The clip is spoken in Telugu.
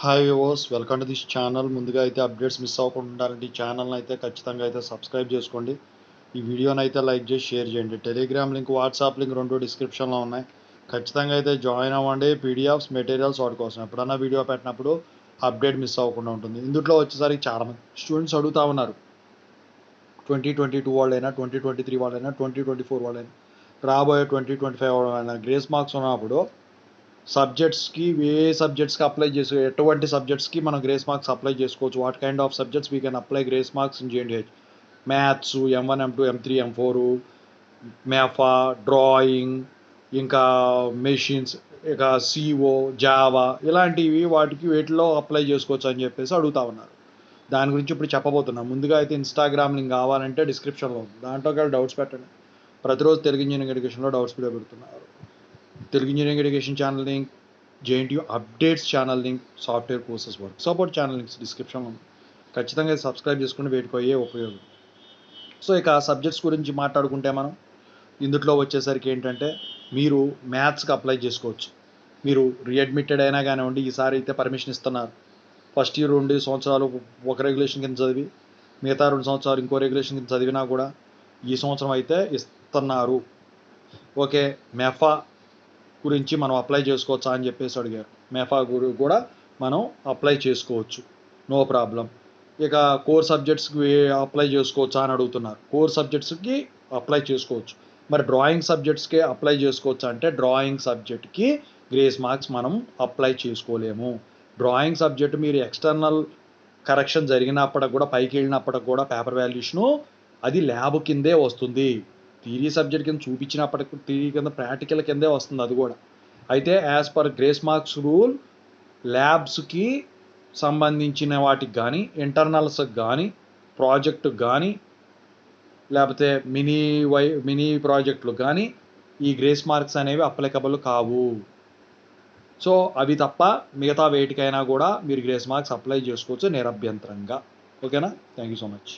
Hi viewers, welcome to this channel. ముందుగా అయితే అప్డేట్స్ మిస్ అవ్వకుండా ఉండాలంటే ఈ ఛానల్ని అయితే ఖచ్చితంగా అయితే సబ్స్క్రైబ్ చేసుకోండి. ఈ వీడియోని అయితే లైక్ చేసి షేర్ చేయండి. టెలిగ్రామ్ లింక్, వాట్సాప్ లింక్ రెండు డిస్క్రిప్షన్లో ఉన్నాయి. ఖచ్చితంగా అయితే జాయిన్ అవ్వండి. పీడిఎఫ్స్, మెటీరియల్స్ వాటి కోసం ఎప్పుడన్నా వీడియో పెట్టినప్పుడు అప్డేట్ మిస్ అవ్వకుండా ఉంటుంది. ఇందులో వచ్చేసరికి చాలామంది స్టూడెంట్స్ అడుగుతూ ఉన్నారు. 2022 వాళ్ళైనా, 2023 వాళ్ళైనా, 2024 వాళ్ళైనా, రాబోయే 2025 వాళ్ళైనా గ్రేస్ మార్క్స్ ఉన్నప్పుడు సబ్జెక్ట్స్కి ఏ సబ్జెక్ట్స్కి అప్లై చేసి ఎటువంటి సబ్జెక్ట్స్కి మనం గ్రేస్ మార్క్స్ అప్లై చేసుకోవచ్చు. What kind of subjects we can apply grace marks in JNTUH. Maths, M1, M2, M3, M4, మెఫా, డ్రాయింగ్, ఇంకా మెషిన్స్, ఇక సిఓ, జావా ఇలాంటివి వాటికి వీటిలో అప్లై చేసుకోవచ్చు అని చెప్పేసి అడుగుతా ఉన్నారు. దాని గురించి ఇప్పుడు చెప్పబోతున్నాం. ముందుగా అయితే ఇన్స్టాగ్రామ్ లింక్ కావాలంటే డిస్క్రిప్షన్లో ఉంది. దాంట్లోకి డౌట్స్ పెట్టండి. ప్రతిరోజు తెలుగు ఇంజనీరింగ్ ఎడ్యుకేషన్లో డౌట్స్ వీడియో పెడుతున్నారు. Telugu engineering education channel link, JNTU updates channel link, software courses work support channel links డిస్క్రిప్షన్లో ఉంది. ఖచ్చితంగా సబ్స్క్రైబ్ చేసుకుని వేటికి అయ్యే ఉపయోగం. సో ఇక సబ్జెక్ట్స్ గురించి మాట్లాడుకుంటే మనం ఇందులో వచ్చేసరికి ఏంటంటే మీరు మ్యాథ్స్కి అప్లై చేసుకోవచ్చు. మీరు రీఅడ్మిటెడ్ అయినా కానివ్వండి, ఈసారి అయితే పర్మిషన్ ఇస్తున్నారు. ఫస్ట్ ఇయర్ 2 సంవత్సరాలు ఒక రెగ్యులేషన్ కింద చదివి మిగతా 2 సంవత్సరాలు ఇంకో రెగ్యులేషన్ కింద చదివినా కూడా ఈ సంవత్సరం అయితే ఇస్తున్నారు. ఓకే, మెఫా గురించి మనం అప్లై చేసుకోవచ్చా అని చెప్పేసి అడిగారు. మెఫా కూడా మనం అప్లై చేసుకోవచ్చు, నో ప్రాబ్లం. ఇక కోర్ సబ్జెక్ట్స్కి అప్లై చేసుకోవచ్చా అని అడుగుతున్నారు. కోర్ సబ్జెక్ట్స్కి అప్లై చేసుకోవచ్చు. మరి డ్రాయింగ్ సబ్జెక్ట్స్కి అప్లై చేసుకోవచ్చా అంటే డ్రాయింగ్ సబ్జెక్ట్కి గ్రేస్ మార్క్స్ మనం అప్లై చేసుకోలేము. డ్రాయింగ్ సబ్జెక్ట్ మీరు ఎక్స్టర్నల్ కరెక్షన్ జరిగినప్పటికి కూడా, పైకి వెళ్ళినప్పటికి కూడా పేపర్ వాల్యుయేషను అది ల్యాబ్ కిందే వస్తుంది. థియరీ సబ్జెక్ట్ కింద చూపించినప్పటికి థియరీ కింద ప్రాక్టికల్ కిందే వస్తుంది అది కూడా. అయితే as per grace marks rule ల్యాబ్స్కి సంబంధించిన వాటికి కానీ, ఇంటర్నల్స్కి కానీ, ప్రాజెక్టుకి కానీ, లేకపోతే మినీ ప్రాజెక్టులు కానీ ఈ గ్రేస్ మార్క్స్ అనేవి అప్లికబుల్ కావు. సో అవి తప్ప మిగతా వేటికైనా కూడా మీరు గ్రేస్ మార్క్స్ అప్లై చేసుకోవచ్చు నిరభ్యంతరంగా. ఓకేనా? Thank you so much.